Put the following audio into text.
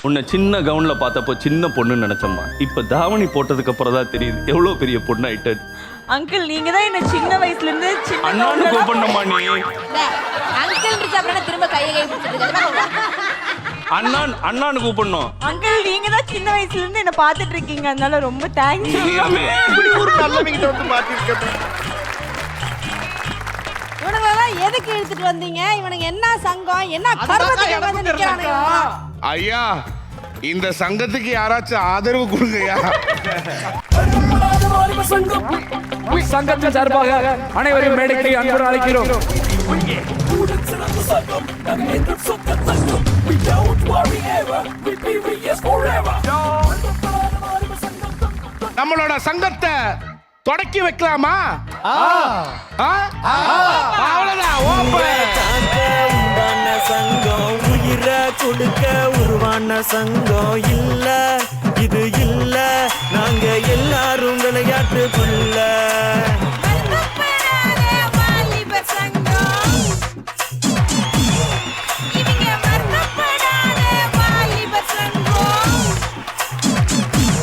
உன்னை சின்ன கவுன்ல பார்த்தப்போ சின்ன பொண்ணு நினைச்சம்மா. இப்ப தாவணி போட்டதுக்கு அப்புறம் தான் தெரியுது எவ்வளவு பெரிய பொண்ணு ஆயிட்டு. அங்கிள் நீங்க தான் என்ன சின்ன வயசுல இருந்து சின்ன அண்ணான்னு கூப்பிடணுமா நீ? அங்கிள் அப்புறம் திரும்ப கையை அண்ணான்னு கூப்பிடணும். அங்கிள் நீங்க தான் சின்ன வயசுல இருந்து என்ன பாத்துட்டு இருக்கீங்க, அதனால ரொம்ப தேங்க்ஸ். இப்படி ஒரு நல்லவங்க வந்து மாத்திருக்கேன். இவனுங்களெல்லாம் எதுக்கு இழுத்துட்டு வந்தீங்க? இவனுங்க என்ன சங்கம், என்ன கர்மத்துக்கு வந்து நிக்கிறானுங்க? ஐயா, இந்த சங்கத்துக்கு யாராச்சும் ஆதரவு கொடுங்கய்யா. சங்கத்தின் சார்பாக அனைவரையும் மேடைக்கு அன்புடன் அழைக்கிறோம். நம்மளோட சங்கத்தை தொடக்கி வைக்கலாமா? அவ்வளவுதான். சங்கம் உயிரை கொடுக்க உருவான சங்கம் இல்ல, இது இல்ல. நாங்க எல்லாரும் விளையாட்டுக்குள்ள